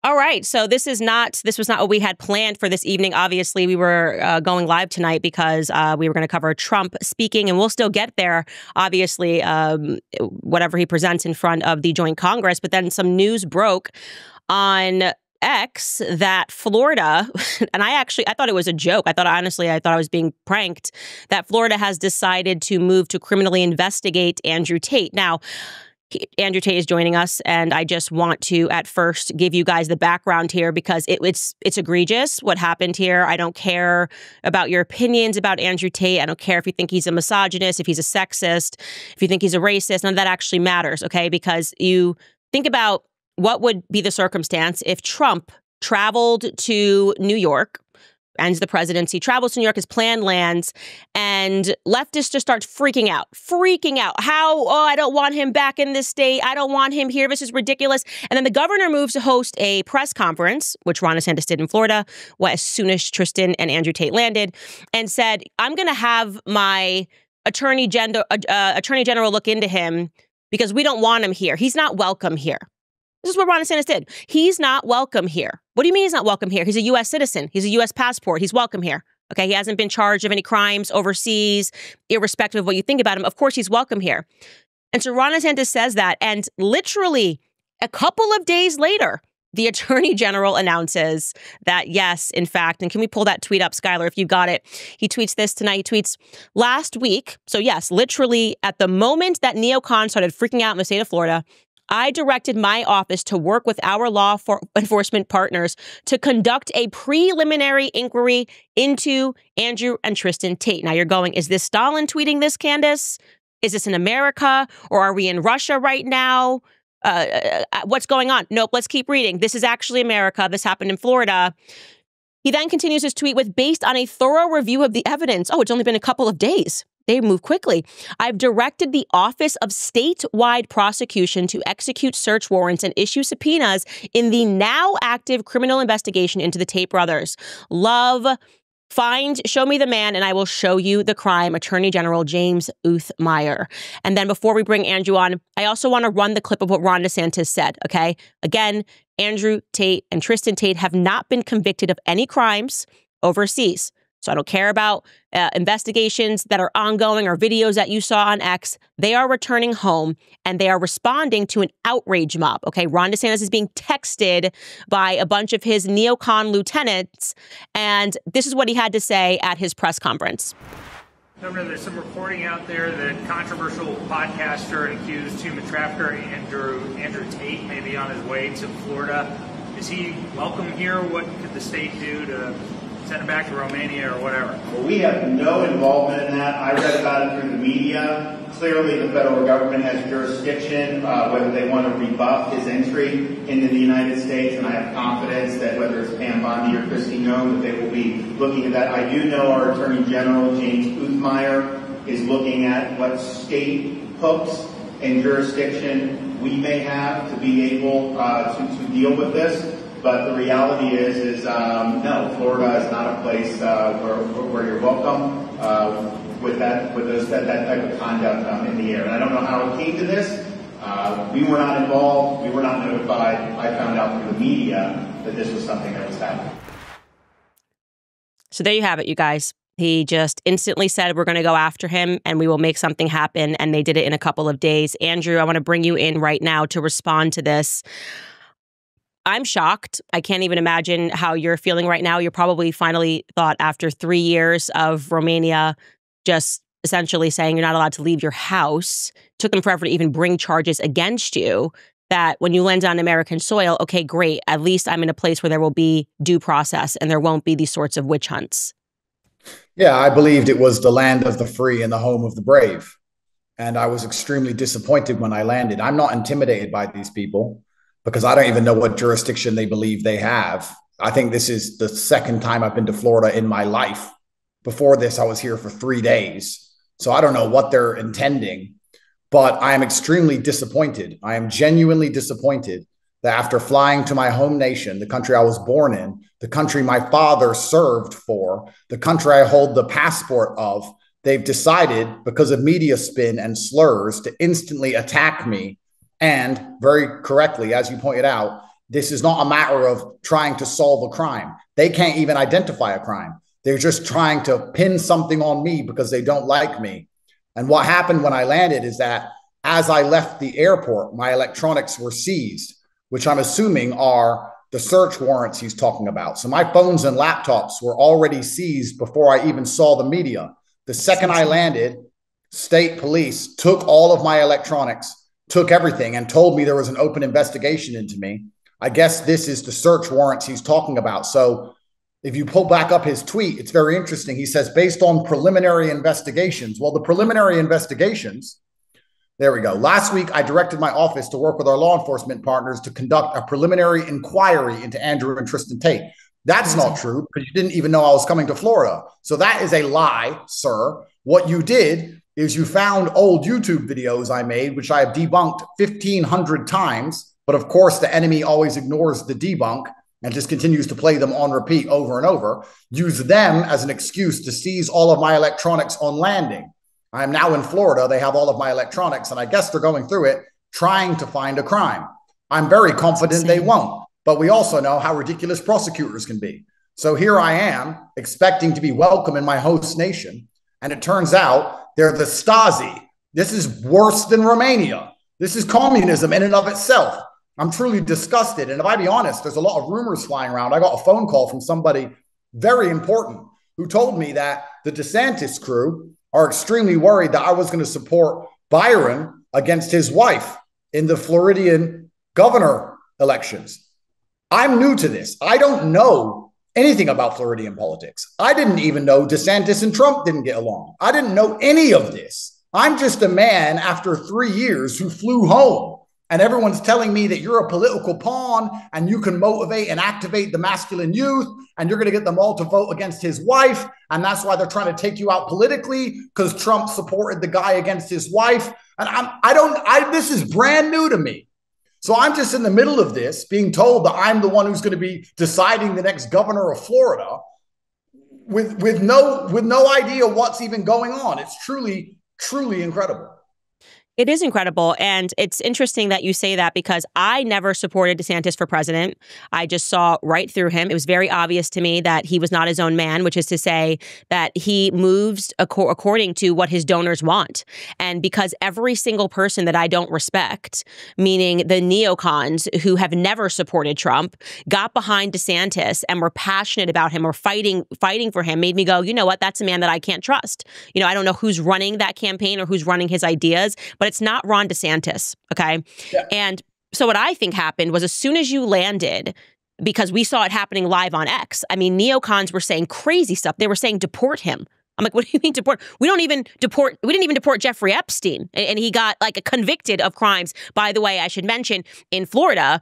All right. So this was not what we had planned for this evening. Obviously, we were going live tonight because we were going to cover Trump speaking, and we'll still get there, obviously, whatever he presents in front of the joint Congress. But then some news broke on X that Florida, and I thought it was a joke. I thought I was being pranked, that Florida has decided to move to criminally investigate Andrew Tate. Now, Andrew Tate is joining us, and I just want to at first give you guys the background here because it's egregious what happened here. I don't care about your opinions about Andrew Tate. I don't care if you think he's a misogynist, if he's a sexist, if you think he's a racist. None of that actually matters, okay? Because you think about what would be the circumstance if Trump traveled to New York, ends the presidency, travels to New York, his plan lands, and leftists just start freaking out. How, I don't want him back in this state. I don't want him here. This is ridiculous. And then the governor moves to host a press conference, which Ron DeSantis did in Florida, as soon as Tristan and Andrew Tate landed, and said, I'm going to have my attorney general look into him because we don't want him here. He's not welcome here. This is what Ron DeSantis did. He's not welcome here. What do you mean he's not welcome here? He's a U.S. citizen. He's a U.S. passport. He's welcome here. Okay, he hasn't been charged of any crimes overseas, irrespective of what you think about him. Of course, he's welcome here. And so Ron DeSantis says that, and literally a couple of days later, the attorney general announces that, yes, in fact, and can we pull that tweet up, Skylar, if you got it? He tweets this tonight. He tweets, last week, so yes, literally at the moment that neocons started freaking out in the state of Florida, I directed my office to work with our law enforcement partners to conduct a preliminary inquiry into Andrew and Tristan Tate. Now you're going, is this Stalin tweeting this, Candace? Is this in America? Or are we in Russia right now? What's going on? Nope, let's keep reading. This is actually America. This happened in Florida. He then continues his tweet with, based on a thorough review of the evidence. Oh, it's only been a couple of days. They move quickly. I've directed the Office of Statewide Prosecution to execute search warrants and issue subpoenas in the now active criminal investigation into the Tate brothers. Show me the man and I will show you the crime, Attorney General James Uthmeier. And then before we bring Andrew on, I also want to run the clip of what Ron DeSantis said, okay? Again, Andrew Tate and Tristan Tate have not been convicted of any crimes overseas. So I don't care about investigations that are ongoing or videos that you saw on X. They are returning home and they are responding to an outrage mob. Okay, Ron DeSantis is being texted by a bunch of his neocon lieutenants. And this is what he had to say at his press conference. Governor, there's some reporting out there that controversial podcaster and accused human trafficker Andrew Tate may be on his way to Florida. Is he welcome here? What could the state do to send him back to Romania or whatever? Well, we have no involvement in that. I read about it through the media. Clearly, the federal government has jurisdiction, whether they want to rebuff his entry into the United States, and I have confidence that whether it's Pam Bondi or Kristi Noem, that they will be looking at that. I do know our Attorney General, James Uthmeier, is looking at what state hooks and jurisdiction we may have to be able to deal with this. But the reality is no, Florida is not a place where you're welcome with that type of conduct in the air. And I don't know how it came to this. We were not involved. We were not notified. I found out through the media that this was something that was happening. So there you have it, you guys. He just instantly said, we're going to go after him and we will make something happen. And they did it in a couple of days. Andrew, I want to bring you in right now to respond to this. I'm shocked. I can't even imagine how you're feeling right now. You're probably finally thought after 3 years of Romania just essentially saying you're not allowed to leave your house, took them forever to even bring charges against you, that when you land on American soil, okay, great. At least I'm in a place where there will be due process and there won't be these sorts of witch hunts. Yeah, I believed it was the land of the free and the home of the brave. And I was extremely disappointed when I landed. I'm not intimidated by these people, because I don't even know what jurisdiction they believe they have. I think this is the second time I've been to Florida in my life. Before this, I was here for 3 days. So I don't know what they're intending, but I am extremely disappointed. I am genuinely disappointed that after flying to my home nation, the country I was born in, the country my father served for, the country I hold the passport of, they've decided, because of media spin and slurs, to instantly attack me. And very correctly, as you pointed out, This is not a matter of trying to solve a crime. They can't even identify a crime. They're just trying to pin something on me because they don't like me. And what happened when I landed is that as I left the airport, my electronics were seized, which I'm assuming are the search warrants he's talking about. So my phones and laptops were already seized before I even saw the media. The second I landed, state police took all of my electronics, took everything, and told me there was an open investigation into me. I guess this is the search warrants he's talking about. So if you pull back up his tweet, it's very interesting. He says, based on preliminary investigations. Well, the preliminary investigations, there we go. Last week, I directed my office to work with our law enforcement partners to conduct a preliminary inquiry into Andrew and Tristan Tate. That's not true because you didn't even know I was coming to Florida. So that is a lie, sir. What you did is you found old YouTube videos I made, which I have debunked 1,500 times. But of course, the enemy always ignores the debunk and just continues to play them on repeat over and over. Use them as an excuse to seize all of my electronics on landing. I am now in Florida. They have all of my electronics, and I guess they're going through it, trying to find a crime. I'm very confident they won't, but we also know how ridiculous prosecutors can be. So here I am, expecting to be welcome in my host nation, and it turns out they're the Stasi. This is worse than Romania. This is communism in and of itself. I'm truly disgusted. And if I be honest, there's a lot of rumors flying around. I got a phone call from somebody very important who told me that the DeSantis crew are extremely worried that I was going to support Byron against his wife in the Floridian governor elections. I'm new to this. I don't know anything about Floridian politics. I didn't even know DeSantis and Trump didn't get along. I didn't know any of this. I'm just a man after 3 years who flew home. And everyone's telling me that you're a political pawn and you can motivate and activate the masculine youth and you're going to get them all to vote against his wife. And that's why they're trying to take you out politically because Trump supported the guy against his wife. And this is brand new to me. So I'm just in the middle of this being told that I'm the one who's going to be deciding the next governor of Florida with no idea what's even going on. It's truly, truly incredible. It is incredible. And it's interesting that you say that because I never supported DeSantis for president. I just saw right through him. It was very obvious to me that he was not his own man, which is to say that he moves according to what his donors want. And because every single person that I don't respect, meaning the neocons who have never supported Trump, got behind DeSantis and were passionate about him or fighting for him, made me go, you know what, that's a man that I can't trust. You know, I don't know who's running that campaign or who's running his ideas, but it's not Ron DeSantis, okay? Yeah. And so what I think happened was as soon as you landed, because we saw it happening live on X, I mean, neocons were saying crazy stuff. They were saying deport him. I'm like, what do you mean deport? We didn't even deport Jeffrey Epstein. And he got convicted of crimes. By the way, I should mention in Florida,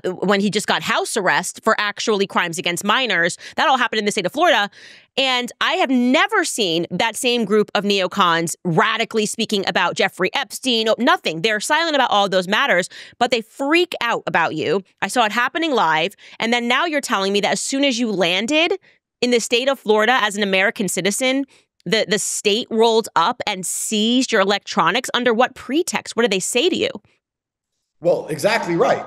when he just got house arrest for actually crimes against minors, that all happened in the state of Florida. And I have never seen that same group of neocons radically speaking about Jeffrey Epstein. Nothing. They're silent about all of those matters, but they freak out about you. I saw it happening live. And then now you're telling me that as soon as you landed in the state of Florida as an American citizen, the state rolled up and seized your electronics. Under what pretext? What did they say to you? Well, exactly right.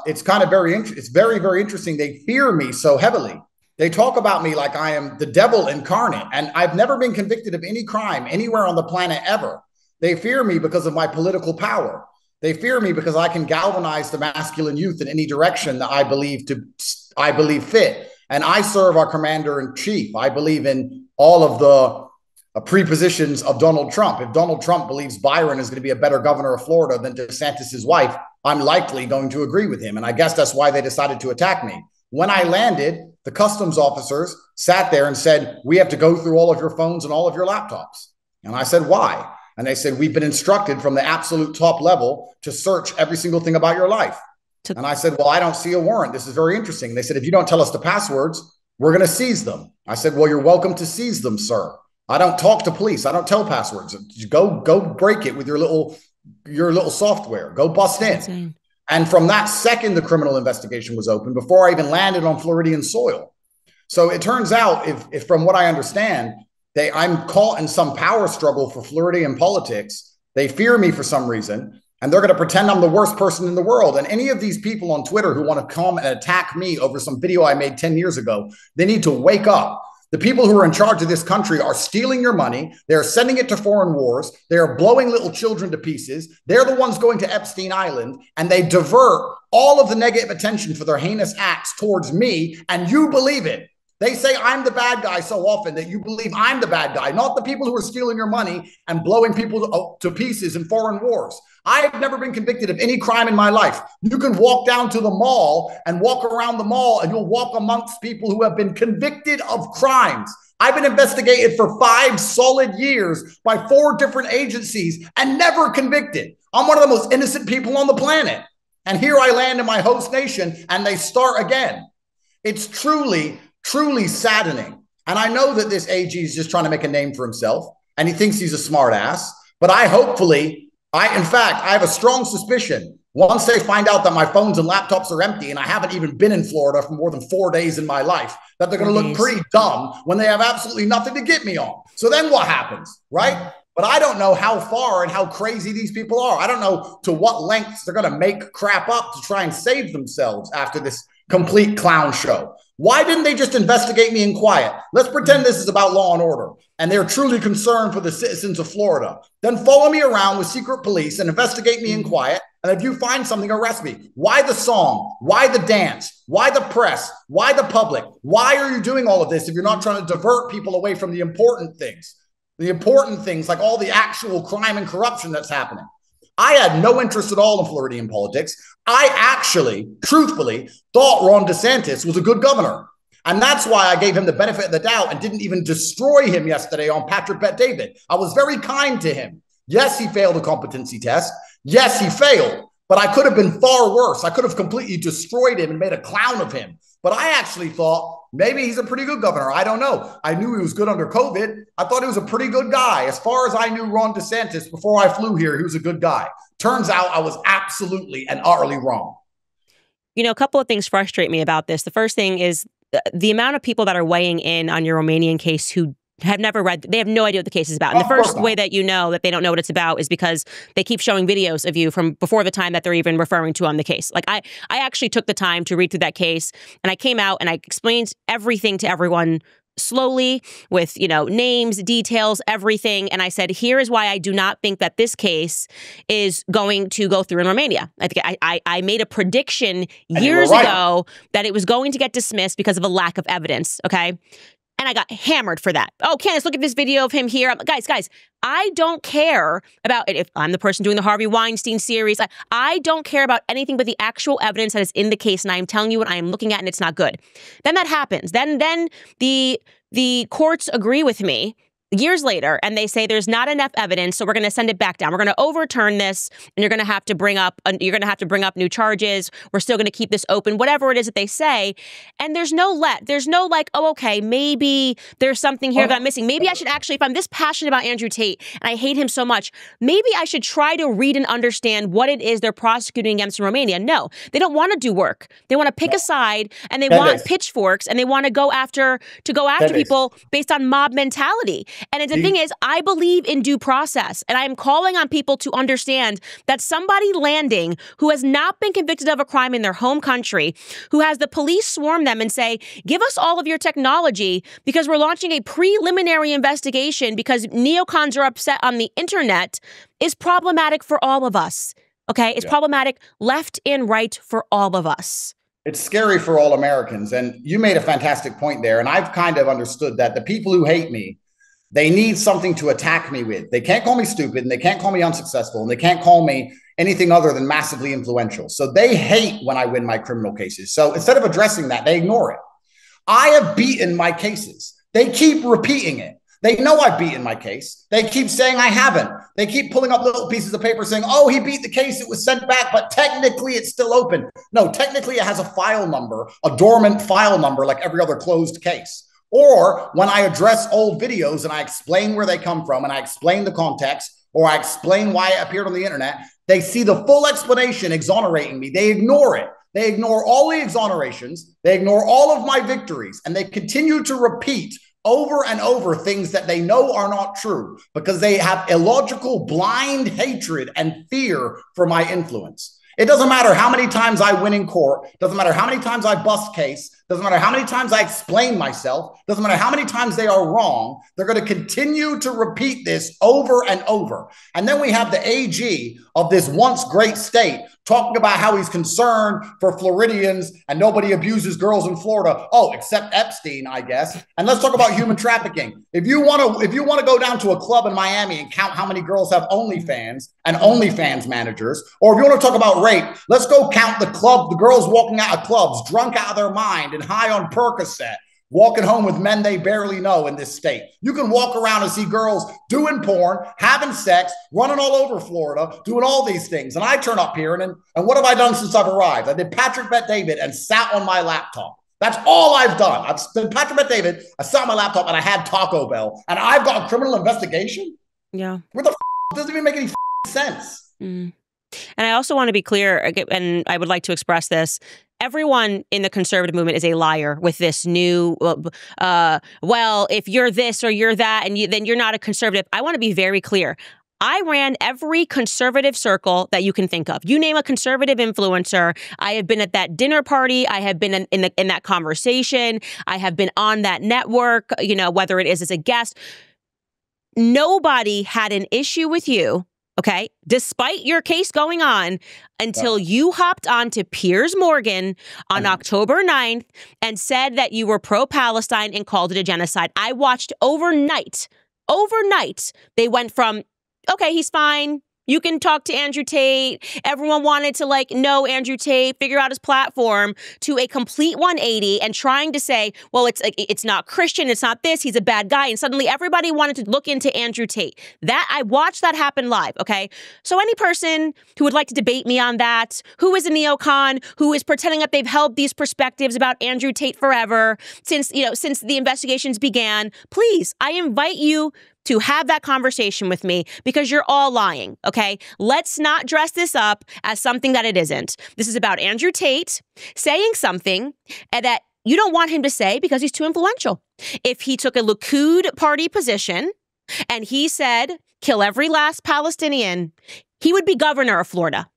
It's kind of it's very, very interesting. They fear me so heavily. They talk about me like I am the devil incarnate, and I've never been convicted of any crime anywhere on the planet ever. They fear me because of my political power. They fear me because I can galvanize the masculine youth in any direction that I believe fit. And I serve our commander-in-chief. I believe in all of the prepositions of Donald Trump. If Donald Trump believes Byron is going to be a better governor of Florida than DeSantis' wife, I'm likely going to agree with him. And I guess that's why they decided to attack me. When I landed, the customs officers sat there and said, we have to go through all of your phones and all of your laptops. And I said, why? And they said, we've been instructed from the absolute top level to search every single thing about your life. And I said, well, I don't see a warrant. This is very interesting. They said, if you don't tell us the passwords, we're going to seize them. I said, well, you're welcome to seize them, sir. I don't talk to police. I don't tell passwords. Go break it with your little software. Go bust in. Insane. And from that second, the criminal investigation was open before I even landed on Floridian soil. So it turns out, if from what I understand, I'm caught in some power struggle for Floridian politics. They fear me for some reason. And they're going to pretend I'm the worst person in the world. And any of these people on Twitter who want to come and attack me over some video I made 10 years ago, they need to wake up. The people who are in charge of this country are stealing your money. They're sending it to foreign wars. They're blowing little children to pieces. They're the ones going to Epstein Island, and they divert all of the negative attention for their heinous acts towards me, and you believe it. They say I'm the bad guy so often that you believe I'm the bad guy, not the people who are stealing your money and blowing people to pieces in foreign wars. I have never been convicted of any crime in my life. You can walk down to the mall and walk around the mall, and you'll walk amongst people who have been convicted of crimes. I've been investigated for 5 solid years by 4 different agencies and never convicted. I'm one of the most innocent people on the planet. And here I land in my host nation, and they start again. It's truly saddening. And I know that this AG is just trying to make a name for himself, and he thinks he's a smart ass. But I have a strong suspicion once they find out that my phones and laptops are empty and I haven't even been in Florida for more than 4 days in my life, that they're going to look pretty dumb when they have absolutely nothing to get me on. So then what happens, right? But I don't know how far and how crazy these people are. I don't know to what lengths they're going to make crap up to try and save themselves after this complete clown show. Why didn't they just investigate me in quiet? Let's pretend this is about law and order and they're truly concerned for the citizens of Florida. Then follow me around with secret police and investigate me in quiet. And if you find something, arrest me. Why the song? Why the dance? Why the press? Why the public? Why are you doing all of this if you're not trying to divert people away from the important things? The important things like all the actual crime and corruption that's happening. I had no interest at all in Floridian politics. I actually, truthfully, thought Ron DeSantis was a good governor. And that's why I gave him the benefit of the doubt and didn't even destroy him yesterday on Patrick Bet-David. I was very kind to him. Yes, he failed a competency test. Yes, he failed. But I could have been far worse. I could have completely destroyed him and made a clown of him. But I actually thought maybe he's a pretty good governor. I don't know. I knew he was good under COVID. I thought he was a pretty good guy. As far as I knew Ron DeSantis before I flew here, he was a good guy. Turns out I was absolutely and utterly wrong. You know, a couple of things frustrate me about this. The first thing is the amount of people that are weighing in on your Romanian case who have never read, they have no idea what the case is about. And the first way that you know that they don't know what it's about is because they keep showing videos of you from before the time that they're even referring to on the case. Like I actually took the time to read through that case, and I came out and I explained everything to everyone slowly with, you know, names, details, everything. And I said, here is why I do not think that this case is going to go through in Romania. I think I made a prediction years ago that it was going to get dismissed because of a lack of evidence. Okay. And I got hammered for that. Oh, Candace, look at this video of him here. Guys, I don't care about it. If I'm the person doing the Harvey Weinstein series, I don't care about anything but the actual evidence that is in the case. And I am telling you what I am looking at, and it's not good. Then that happens. Then the courts agree with me years later, and they say there's not enough evidence, so we're going to send it back down. We're going to overturn this, and you're going to have to bring up new charges. We're still going to keep this open, whatever it is that they say. And there's no like, oh, okay, maybe there's something here that I'm missing. Maybe I should actually, if I'm this passionate about Andrew Tate and I hate him so much, maybe I should try to read and understand what it is they're prosecuting against in Romania. No, they don't want to do work. They want to pick a side, and they want pitchforks, and they want to go after people based on mob mentality. And the thing is, I believe in due process, and I am calling on people to understand that somebody landing who has not been convicted of a crime in their home country, who has the police swarm them and say, give us all of your technology because we're launching a preliminary investigation because neocons are upset on the internet, is problematic for all of us. Okay? It's problematic left and right for all of us. It's scary for all Americans. And you made a fantastic point there. And I've kind of understood that the people who hate me, they need something to attack me with. They can't call me stupid, and they can't call me unsuccessful, and they can't call me anything other than massively influential. So they hate when I win my criminal cases. So instead of addressing that, they ignore it. I have beaten my cases. They keep repeating it. They know I've beaten my case. They keep saying I haven't. They keep pulling up little pieces of paper saying, oh, he beat the case. It was sent back, but technically it's still open. No, technically it has a file number, a dormant file number like every other closed case. Or when I address old videos and I explain where they come from and I explain the context or I explain why it appeared on the internet, they see the full explanation exonerating me. They ignore it. They ignore all the exonerations. They ignore all of my victories, and they continue to repeat over and over things that they know are not true because they have illogical, blind hatred and fear for my influence. It doesn't matter how many times I win in court. Doesn't matter how many times I bust case. Doesn't matter how many times I explain myself. Doesn't matter how many times they are wrong. They're going to continue to repeat this over and over. And then we have the AG of this once great state talking about how he's concerned for Floridians and nobody abuses girls in Florida. Oh, except Epstein, I guess. And let's talk about human trafficking. If you want to go down to a club in Miami and count how many girls have OnlyFans and OnlyFans managers, or if you want to talk about rape, let's go count the girls walking out of clubs, drunk out of their mind and high on Percocet, walking home with men they barely know in this state. You can walk around and see girls doing porn, having sex, running all over Florida, doing all these things. And I turn up here and what have I done since I've arrived? I did Patrick Bet David and sat on my laptop. That's all I've done. I've done Patrick Bet David, I sat on my laptop and I had Taco Bell and I've got a criminal investigation? Yeah. What the doesn't even make any sense. Mm. And I also want to be clear, and I would like to express this. Everyone in the conservative movement is a liar with this new, well, if you're this or you're that, and then you're not a conservative. I want to be very clear. I ran every conservative circle that you can think of. You name a conservative influencer. I have been at that dinner party. I have been in that conversation. I have been on that network, whether it is as a guest. Nobody had an issue with you, okay, despite your case going on, until you hopped on to Piers Morgan on October 9th and said that you were pro-Palestine and called it a genocide. I watched overnight, they went from, okay, he's fine. You can talk to Andrew Tate. Everyone wanted to know Andrew Tate, figure out his platform, to a complete 180 and trying to say, well, it's not Christian. It's not this. He's a bad guy. And suddenly everybody wanted to look into Andrew Tate. I watched that happen live. Okay. So any person who would like to debate me on that, who is a neocon, who is pretending that they've held these perspectives about Andrew Tate forever since the investigations began, please, I invite you to have that conversation with me because you're all lying, okay? Let's not dress this up as something that it isn't. This is about Andrew Tate saying something that you don't want him to say because he's too influential. If he took a Likud party position and he said, kill every last Palestinian, he would be governor of Florida.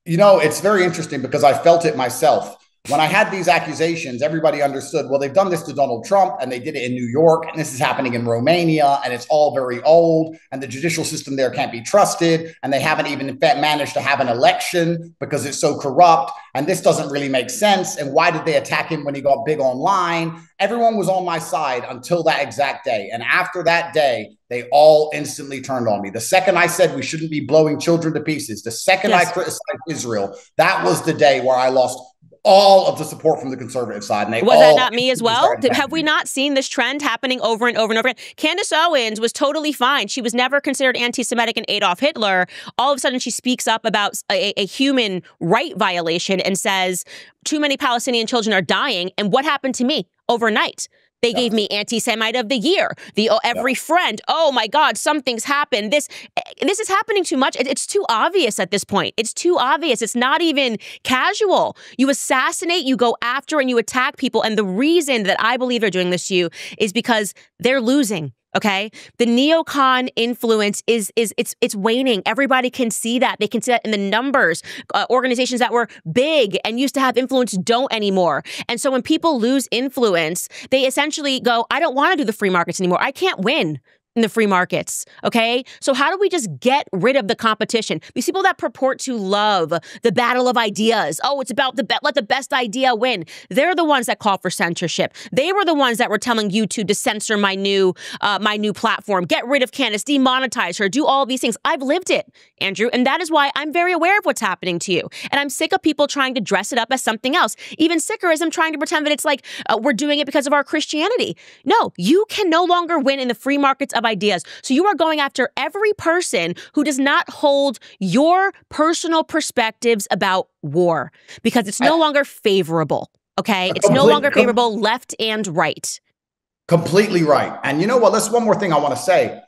It's very interesting because I felt it myself. When I had these accusations, everybody understood, well, they've done this to Donald Trump and they did it in New York and this is happening in Romania and it's all very old and the judicial system there can't be trusted and they haven't even managed to have an election because it's so corrupt and this doesn't really make sense. And why did they attack him when he got big online? Everyone was on my side until that exact day. And after that day, they all instantly turned on me. The second I said we shouldn't be blowing children to pieces, the second I criticized Israel, that was the day where I lost all of the support from the conservative side. And was that not me as well? Have we not seen this trend happening over and over and over again? Candace Owens was totally fine. She was never considered anti-Semitic and Adolf Hitler. All of a sudden, she speaks up about a human right violation and says, too many Palestinian children are dying. And what happened to me overnight? They gave me anti-Semite of the year. Every friend. Oh my God, something's happened. This is happening too much. It's too obvious at this point. It's too obvious. It's not even casual. You assassinate, you go after, and you attack people. And the reason that I believe they're doing this to you is because they're losing. Okay, the neocon influence it's waning. Everybody can see that. They can see that in the numbers. Organizations that were big and used to have influence don't anymore. And so when people lose influence, they essentially go, I don't want to do the free markets anymore. I can't win in the free markets. Okay, so how do we just get rid of the competition? These people that purport to love the battle of ideas. Oh, it's about let the best idea win. They're the ones that call for censorship. They were the ones that were telling YouTube to censor my new platform, get rid of Candace, demonetize her, do all these things. I've lived it, Andrew, and that is why I'm very aware of what's happening to you. And I'm sick of people trying to dress it up as something else. Even sicker is I'm trying to pretend that it's like we're doing it because of our Christianity. No, you can no longer win in the free markets of ideas. So you are going after every person who does not hold your personal perspectives about war because it's no longer favorable. Okay. It's no longer favorable left and right. Completely right. And you know what? That's one more thing I want to say.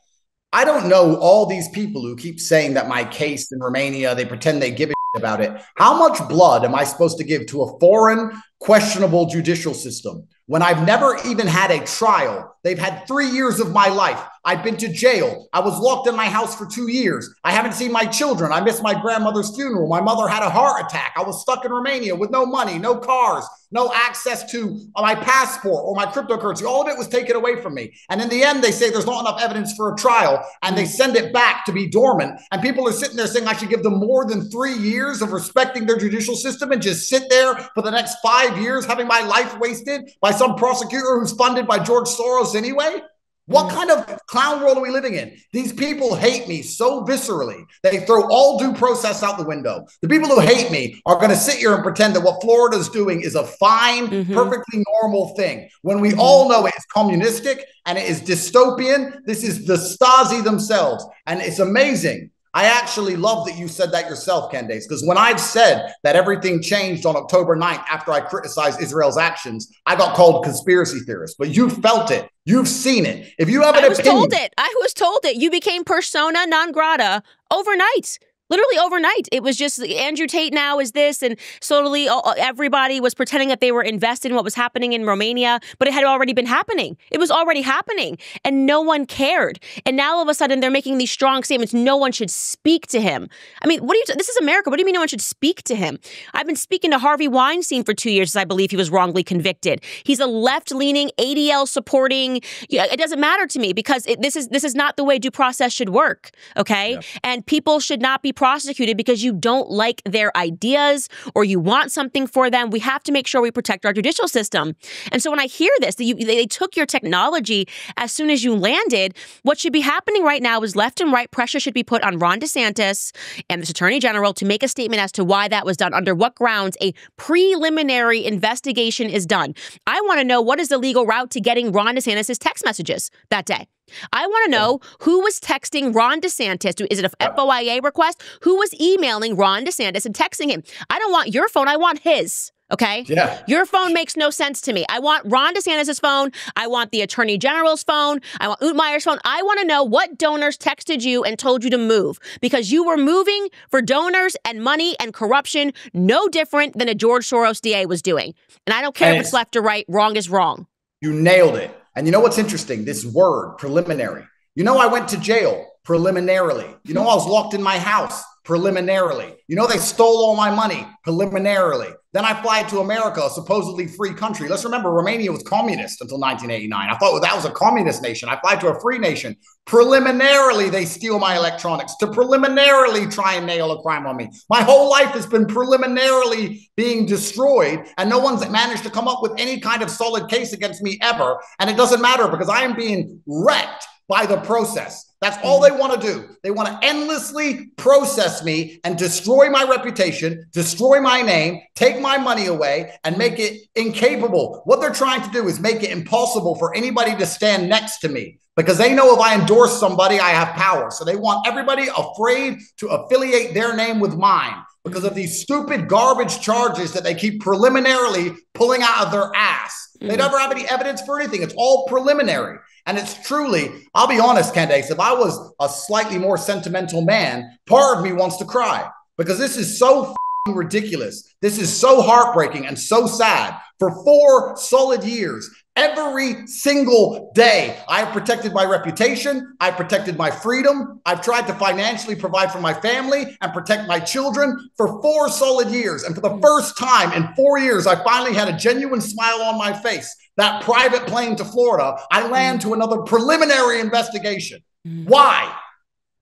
I don't know all these people who keep saying that my case in Romania, they pretend they give a shit about it. How much blood am I supposed to give to a foreign, questionable judicial system when I've never even had a trial. They've had 3 years of my life. I've been to jail. I was locked in my house for 2 years. I haven't seen my children. I missed my grandmother's funeral. My mother had a heart attack. I was stuck in Romania with no money, no cars, no access to my passport or my cryptocurrency. All of it was taken away from me. And in the end, they say there's not enough evidence for a trial, and they send it back to be dormant. And people are sitting there saying I should give them more than 3 years of respecting their judicial system and just sit there for the next 5 years having my life wasted by some prosecutor who's funded by George Soros anyway? What kind of clown world are we living in? These people hate me so viscerally. They throw all due process out the window. The people who hate me are going to sit here and pretend that what Florida's doing is a fine, perfectly normal thing, when we all know it is communistic and it is dystopian. This is the Stasi themselves. And it's amazing. I actually love that you said that yourself, Candace, because when I've said that everything changed on October 9th after I criticized Israel's actions, I got called conspiracy theorist. But you felt it. You've seen it. If you have an opinion. I was told it. You became persona non grata overnight. Literally overnight. It was just Andrew Tate now is this, and slowly everybody was pretending that they were invested in what was happening in Romania, but it had already been happening. It was already happening, and no one cared. And now all of a sudden they're making these strong statements. No one should speak to him. I mean, this is America. What do you mean no one should speak to him? I've been speaking to Harvey Weinstein for 2 years, as I believe he was wrongly convicted. He's a left-leaning, ADL supporting. It doesn't matter to me because this is not the way due process should work. Okay, yeah. And people should not be prosecuted because you don't like their ideas or you want something for them. We have to make sure we protect our judicial system. And so when I hear this, that they took your technology as soon as you landed, what should be happening right now is left and right pressure should be put on Ron DeSantis and this Attorney General to make a statement as to why that was done, under what grounds a preliminary investigation is done. I want to know, what is the legal route to getting Ron DeSantis' text messages that day? I want to know who was texting Ron DeSantis. Is it a FOIA request? Who was emailing Ron DeSantis and texting him? I don't want your phone. I want his. Okay? Yeah. Your phone makes no sense to me. I want Ron DeSantis' phone. I want the Attorney General's phone. I want Utmeyer's phone. I want to know what donors texted you and told you to move, because you were moving for donors and money and corruption, no different than a George Soros DA was doing. And I don't care if it's left or right. Wrong is wrong. You nailed it. And you know what's interesting? This word, preliminary. You know, I went to jail preliminarily. You know, I was locked in my house preliminarily. You know, they stole all my money preliminarily. Then I fly to America, a supposedly free country. Let's remember, Romania was communist until 1989. I thought that was a communist nation. I fly to a free nation. Preliminarily, they steal my electronics to preliminarily try and nail a crime on me. My whole life has been preliminarily being destroyed, and no one's managed to come up with any kind of solid case against me ever. And it doesn't matter because I am being wrecked by the process. That's all they want to do. They want to endlessly process me and destroy my reputation, destroy my name, take my money away, and make it incapable. What they're trying to do is make it impossible for anybody to stand next to me, because they know if I endorse somebody, I have power. So they want everybody afraid to affiliate their name with mine because of these stupid garbage charges that they keep preliminarily pulling out of their ass. They never have any evidence for anything. It's all preliminary. And it's truly, I'll be honest, Candace, if I was a slightly more sentimental man, part of me wants to cry, because this is so ridiculous. This is so heartbreaking and so sad. For 4 solid years, every single day, I have protected my reputation. I've protected my freedom. I've tried to financially provide for my family and protect my children for 4 solid years. And for the first time in 4 years, I finally had a genuine smile on my face. That private plane to Florida, I land to another preliminary investigation. Why?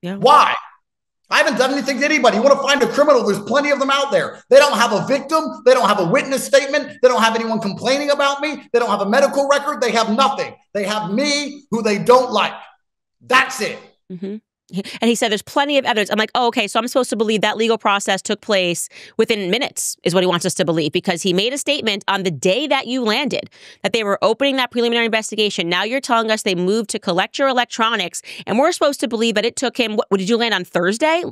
Yeah. Why? I haven't done anything to anybody. You want to find a criminal? There's plenty of them out there. They don't have a victim. They don't have a witness statement. They don't have anyone complaining about me. They don't have a medical record. They have nothing. They have me, who they don't like. That's it. Mm-hmm. And he said there's plenty of evidence. I'm like, oh, okay, so I'm supposed to believe that legal process took place within minutes is what he wants us to believe, because he made a statement on the day that you landed that they were opening that preliminary investigation. Now you're telling us they moved to collect your electronics, and we're supposed to believe that it took him, what did you land on Thursday?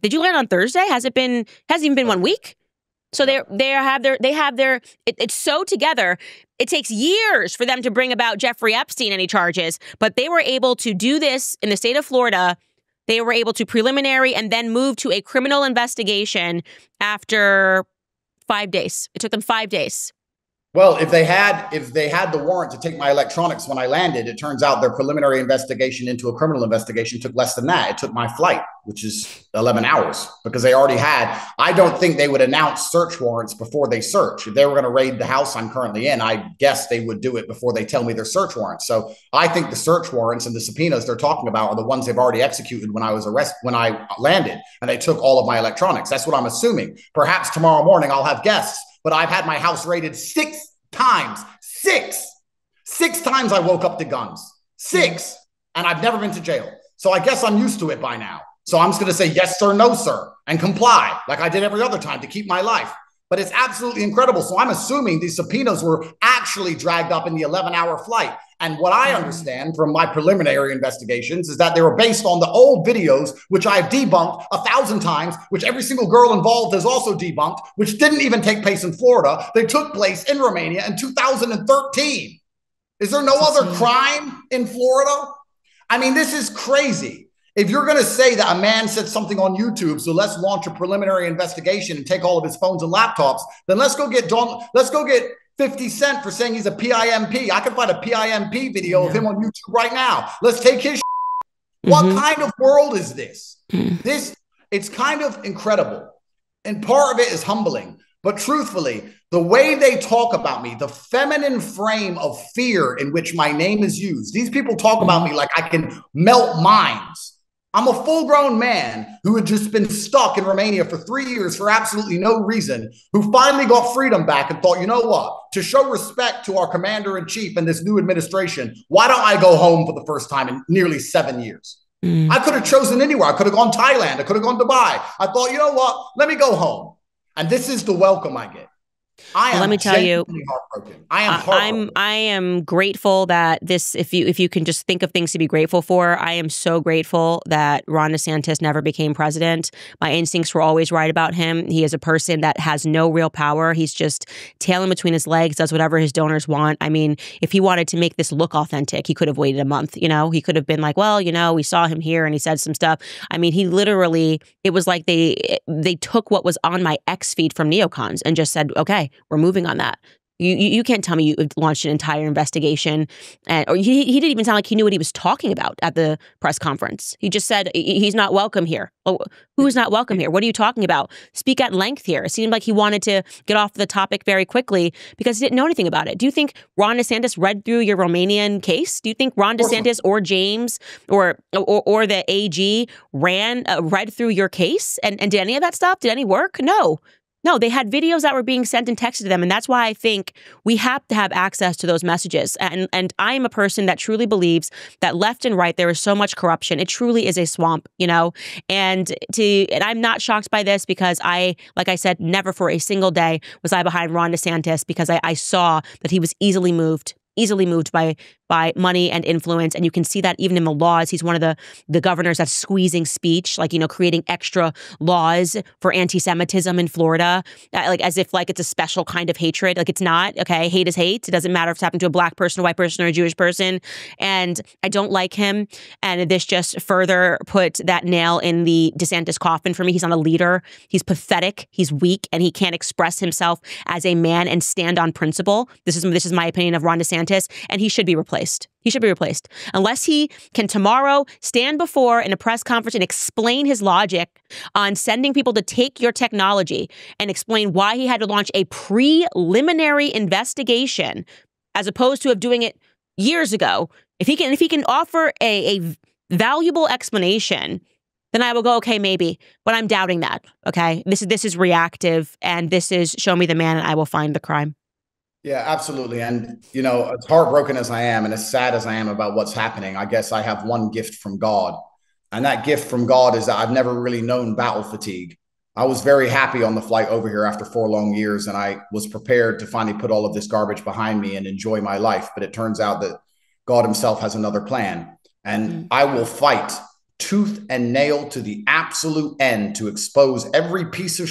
Did you land on Thursday? Hasn't even been 1 week? So it's so together. It takes years for them to bring about Jeffrey Epstein any charges, but they were able to do this in the state of Florida. They were able to preliminary and then move to a criminal investigation after 5 days. It took them 5 days. Well, if they had the warrant to take my electronics when I landed, it turns out their preliminary investigation into a criminal investigation took less than that. It took my flight, which is 11 hours, because they already had. I don't think they would announce search warrants before they search. If they were going to raid the house I'm currently in, I guess they would do it before they tell me their search warrants. So I think the search warrants and the subpoenas they're talking about are the ones they've already executed when I was arrested, when I landed, and they took all of my electronics. That's what I'm assuming. Perhaps tomorrow morning I'll have guests. But I've had my house raided 6 times. Six times I woke up to guns. 6. And I've never been to jail. So I guess I'm used to it by now. So I'm just going to say yes, sir, no, sir, and comply like I did every other time to keep my life. But it's absolutely incredible. So I'm assuming these subpoenas were actually dragged up in the 11-hour flight. And what I understand from my preliminary investigations is that they were based on the old videos, which I have debunked 1,000 times, which every single girl involved has also debunked, which didn't even take place in Florida. They took place in Romania in 2013. Is there no other crime in Florida? I mean, this is crazy. If you're going to say that a man said something on YouTube, so let's launch a preliminary investigation and take all of his phones and laptops, then let's go get 50 Cent for saying he's a PIMP. I can find a PIMP video of him on YouTube right now. Let's take his What kind of world is this? It's kind of incredible. And part of it is humbling. But truthfully, the way they talk about me, the feminine frame of fear in which my name is used, these people talk about me like I can melt minds. I'm a full-grown man who had just been stuck in Romania for 3 years for absolutely no reason, who finally got freedom back and thought, you know what? To show respect to our commander-in-chief and this new administration, why don't I go home for the first time in nearly 7 years? I could have chosen anywhere. I could have gone Thailand. I could have gone Dubai. I thought, you know what? Let me go home. And this is the welcome I get. Let me tell you, heartbroken. I am heartbroken. I am grateful that this, if you can just think of things to be grateful for, I am so grateful that Ron DeSantis never became president. My instincts were always right about him. He is a person that has no real power. He's just tailing between his legs, does whatever his donors want. I mean, if he wanted to make this look authentic, he could have waited a month. You know, he could have been like, well, you know, we saw him here and he said some stuff. I mean, he literally, it was like they took what was on my X feed from neocons and just said, okay, we're moving on that. You can't tell me you launched an entire investigation, or he didn't even sound like he knew what he was talking about at the press conference. He just said he's not welcome here. Oh, who's not welcome here? What are you talking about? Speak at length here. It seemed like he wanted to get off the topic very quickly because he didn't know anything about it. Do you think Ron DeSantis read through your Romanian case? Do you think Ron DeSantis or James or the AG read through your case and did any of that stuff? Did any work? No, they had videos that were being sent and texted to them. And that's why I think we have to have access to those messages. And I am a person that truly believes that left and right, there is so much corruption. It truly is a swamp, you know, and I'm not shocked by this because like I said, never for a single day was I behind Ron DeSantis because I saw that he was easily moved by money and influence. And you can see that even in the laws. He's one of the governors that's squeezing speech, like, you know, creating extra laws for anti-Semitism in Florida, like as if like it's a special kind of hatred. Like it's not. Okay, hate is hate. It doesn't matter if it's happened to a black person, a white person, or a Jewish person. And I don't like him. And this just further put that nail in the DeSantis coffin for me. He's not a leader. He's pathetic. He's weak, and he can't express himself as a man and stand on principle. This is my opinion of Ron DeSantis, and he should be replaced. He should be replaced. Unless he can tomorrow stand before in a press conference and explain his logic on sending people to take your technology and explain why he had to launch a preliminary investigation as opposed to doing it years ago. If he can offer a valuable explanation, then I will go, okay, maybe. But I'm doubting that. Okay, this is reactive, and this is show me the man and I will find the crime. Yeah, absolutely. And, you know, as heartbroken as I am and as sad as I am about what's happening, I guess I have one gift from God. And that gift from God is that I've never really known battle fatigue. I was very happy on the flight over here after 4 long years, and I was prepared to finally put all of this garbage behind me and enjoy my life. But it turns out that God himself has another plan. And I will fight tooth and nail to the absolute end to expose every piece of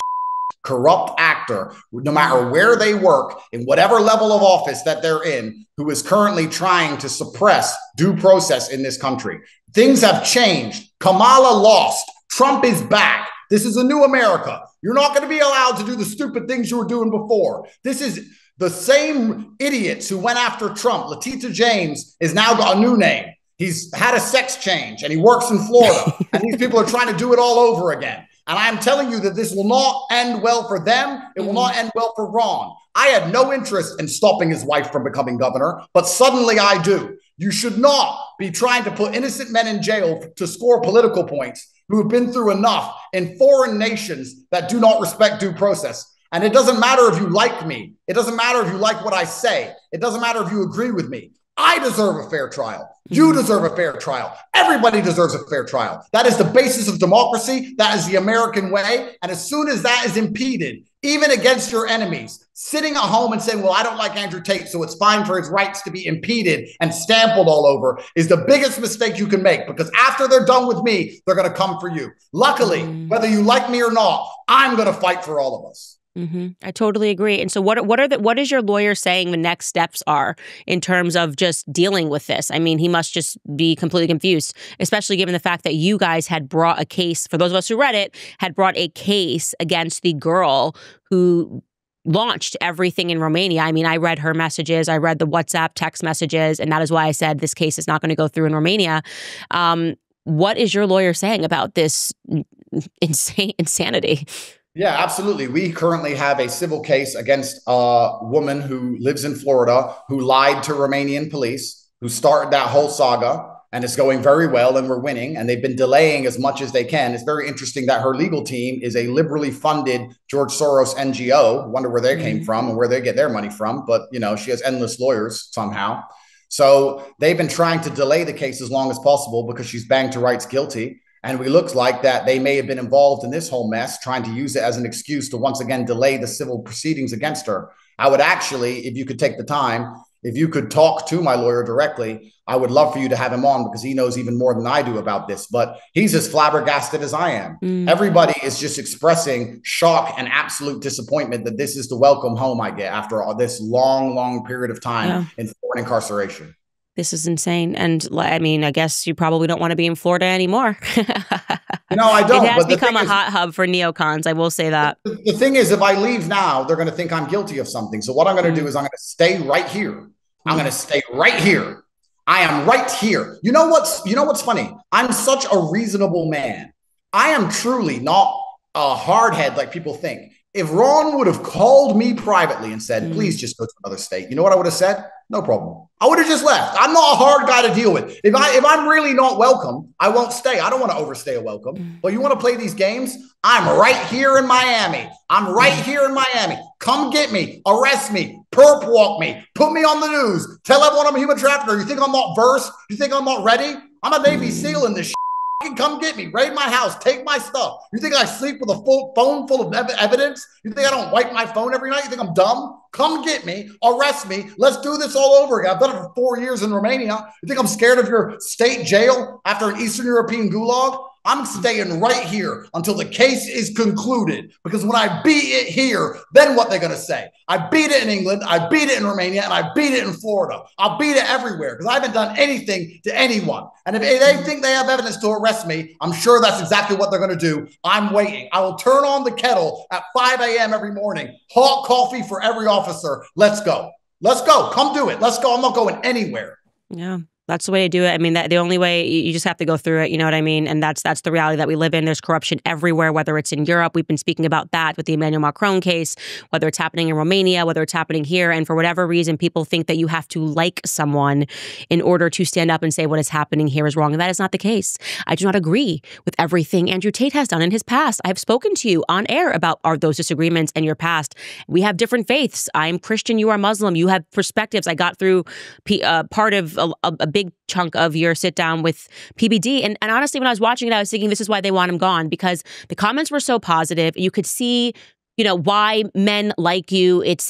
corrupt actor, no matter where they work, in whatever level of office that they're in, who is currently trying to suppress due process in this country. Things have changed. Kamala lost. Trump is back. This is a new America. You're not going to be allowed to do the stupid things you were doing before. This is The same idiots who went after Trump, Letitia James, is now got a new name. He's had a sex change and he works in Florida. And these people are trying to do it all over again. And I'm telling you that this will not end well for them. It will not end well for Ron. I had no interest in stopping his wife from becoming governor, but suddenly I do. You should not be trying to put innocent men in jail to score political points who have been through enough in foreign nations that do not respect due process. And it doesn't matter if you like me. It doesn't matter if you like what I say. It doesn't matter if you agree with me. I deserve a fair trial. You deserve a fair trial. Everybody deserves a fair trial. That is the basis of democracy. That is the American way. And as soon as that is impeded, even against your enemies, sitting at home and saying, well, I don't like Andrew Tate, so it's fine for his rights to be impeded and stampled all over, is the biggest mistake you can make, because after they're done with me, they're going to come for you. Luckily, whether you like me or not, I'm going to fight for all of us. I totally agree. And so what is your lawyer saying the next steps are in terms of just dealing with this? I mean, he must just be completely confused, especially given the fact that you guys had brought a case, for those of us who read it, had brought a case against the girl who launched everything in Romania. I mean, I read her messages, I read the WhatsApp text messages, and that is why I said this case is not going to go through in Romania. What is your lawyer saying about this insanity? Yeah, absolutely. We currently have a civil case against a woman who lives in Florida who lied to Romanian police, who started that whole saga, and it's going very well and we're winning. And they've been delaying as much as they can. It's very interesting that her legal team is a liberally funded George Soros NGO. Wonder where they came from and where they get their money from. But, you know, she has endless lawyers somehow. So they've been trying to delay the case as long as possible because she's banged to rights guilty. And it looks like that they may have been involved in this whole mess, trying to use it as an excuse to once again delay the civil proceedings against her. I would actually, if you could take the time, if you could talk to my lawyer directly, I would love for you to have him on because he knows even more than I do about this. But he's as flabbergasted as I am. Everybody is just expressing shock and absolute disappointment that this is the welcome home I get after all this long, long period of time in foreign incarceration. This is insane. And I mean, I guess you probably don't want to be in Florida anymore. No, I don't. It has become a hot hub for neocons. I will say that. The thing is, if I leave now, they're going to think I'm guilty of something. So what I'm going to do is I'm going to stay right here. I'm going to stay right here. I am right here. You know what's funny? I'm such a reasonable man. I am truly not a hardhead like people think. If Ron would have called me privately and said, please just go to another state, you know what I would have said? No problem. I would have just left. I'm not a hard guy to deal with. If I'm really not welcome, I won't stay. I don't want to overstay a welcome. But you want to play these games? I'm right here in Miami. I'm right here in Miami. Come get me. Arrest me. Perp walk me. Put me on the news. Tell everyone I'm a human trafficker. You think I'm not versed? You think I'm not ready? I'm a Navy SEAL in this shit. Come get me, raid my house, take my stuff. You think I sleep with a phone full of evidence? You think I don't wipe my phone every night? You think I'm dumb? Come get me, arrest me. Let's do this all over again. I've done it for 4 years in Romania. You think I'm scared of your state jail after an Eastern European gulag? I'm staying right here until the case is concluded. Because when I beat it here, then what they're going to say? I beat it in England, I beat it in Romania, and I beat it in Florida. I'll beat it everywhere because I haven't done anything to anyone. And if they think they have evidence to arrest me, I'm sure that's exactly what they're going to do. I'm waiting. I will turn on the kettle at 5 a.m. every morning. Hot coffee for every officer. Let's go. Let's go. Come do it. Let's go. I'm not going anywhere. Yeah. That's the way to do it. I mean, the only way, you just have to go through it. You know what I mean? And that's the reality that we live in. There's corruption everywhere, whether it's in Europe. We've been speaking about that with the Emmanuel Macron case, whether it's happening in Romania, whether it's happening here. And for whatever reason, people think that you have to like someone in order to stand up and say what is happening here is wrong. And that is not the case. I do not agree with everything Andrew Tate has done in his past. I have spoken to you on air about those disagreements in your past. We have different faiths. I'm Christian. You are Muslim. You have perspectives. I got through part of a big chunk of your sit down with PBD. And honestly, when I was watching it, I was thinking this is why they want him gone, because the comments were so positive. You could see, you know, why men like you. It's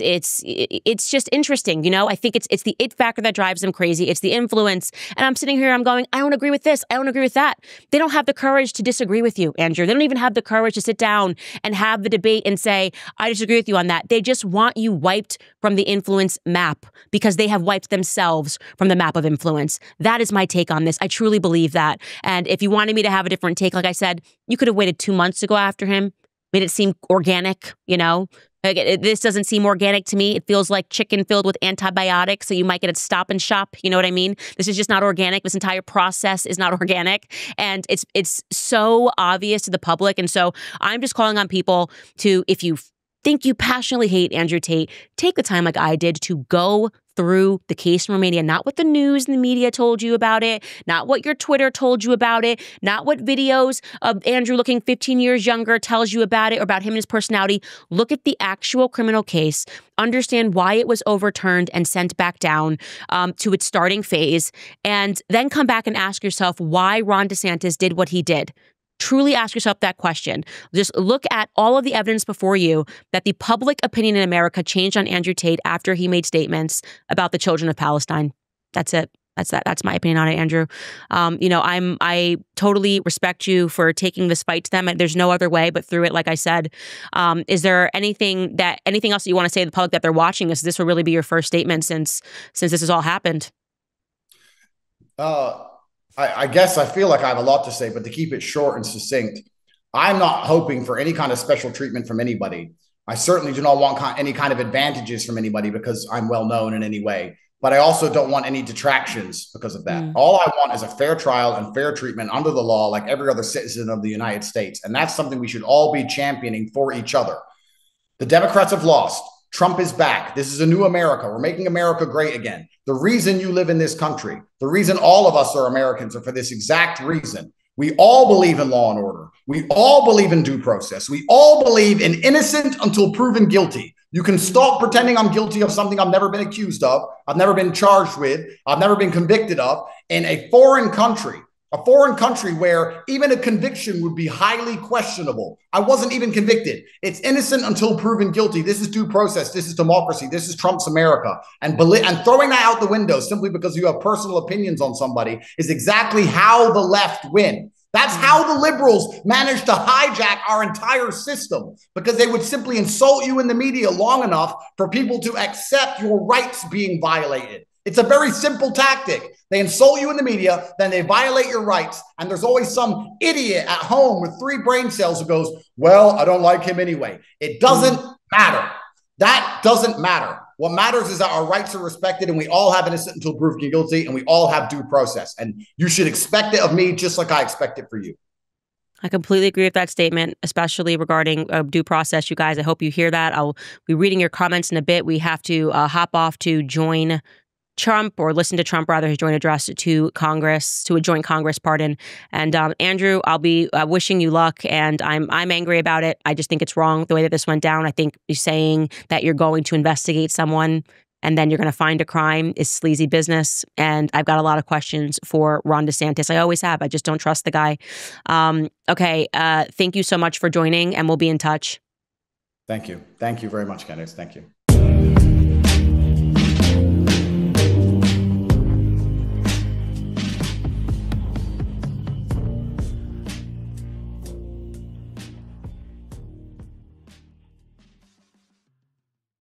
just interesting. You know, I think it's the it factor that drives them crazy. It's the influence. And I'm sitting here, I'm going, I don't agree with this. I don't agree with that. They don't have the courage to disagree with you, Andrew. They don't even have the courage to sit down and have the debate and say, I disagree with you on that. They just want you wiped from the influence map because they have wiped themselves from the map of influence. That is my take on this. I truly believe that. And if you wanted me to have a different take, like I said, you could have waited 2 months to go after him. Made it seem organic, you know, Like, this doesn't seem organic to me. It feels like chicken filled with antibiotics that you might get at Stop and Shop. You know what I mean? This is just not organic. This entire process is not organic. And it's so obvious to the public. And so I'm just calling on people to, if you think you passionately hate Andrew Tate, take the time like I did to go through the case from Romania, not what the news and the media told you about it, not what your Twitter told you about it, not what videos of Andrew looking 15 years younger tells you about it or about him and his personality. Look at the actual criminal case, understand why it was overturned and sent back down to its starting phase, and then come back and ask yourself why Ron DeSantis did what he did. Truly ask yourself that question. Just look at all of the evidence before you that the public opinion in America changed on Andrew Tate after he made statements about the children of Palestine. That's it. That's my opinion on it, Andrew. I totally respect you for taking this fight to them. There's no other way but through it, like I said. Is there anything else that you want to say to the public that they're watching this? This will really be your first statement since this has all happened. I guess I feel like I have a lot to say, but to keep it short and succinct, I'm not hoping for any kind of special treatment from anybody. I certainly do not want any kind of advantages from anybody because I'm well known in any way. But I also don't want any detractions because of that. All I want is a fair trial and fair treatment under the law like every other citizen of the United States. And that's something we should all be championing for each other. The Democrats have lost. Trump is back. This is a new America. We're making America great again. The reason you live in this country, the reason all of us are Americans are for this exact reason. We all believe in law and order. We all believe in due process. We all believe in innocent until proven guilty. You can stop pretending I'm guilty of something I've never been accused of, I've never been charged with, I've never been convicted of in a foreign country where even a conviction would be highly questionable. I wasn't even convicted. It's innocent until proven guilty. This is due process. This is democracy. This is Trump's America. And throwing that out the window simply because you have personal opinions on somebody is exactly how the left win. That's how the liberals managed to hijack our entire system, because they would simply insult you in the media long enough for people to accept your rights being violated. It's a very simple tactic. They insult you in the media, then they violate your rights. And there's always some idiot at home with 3 brain cells who goes, well, I don't like him anyway. It doesn't matter. That doesn't matter. What matters is that our rights are respected and we all have innocent until proven guilty and we all have due process. And you should expect it of me just like I expect it for you. I completely agree with that statement, especially regarding due process. You guys, I hope you hear that. I'll be reading your comments in a bit. We have to hop off to join Trump, or listen to Trump rather, his joint address to Congress, to a joint Congress pardon. And Andrew, I'll be wishing you luck, and I'm angry about it. I just think it's wrong the way that this went down. I think you're saying that you're going to investigate someone and then you're going to find a crime is sleazy business. And I've got a lot of questions for Ron DeSantis. I always have. I just don't trust the guy. Okay. Thank you so much for joining, and we'll be in touch. Thank you. Thank you very much, Candace. Thank you.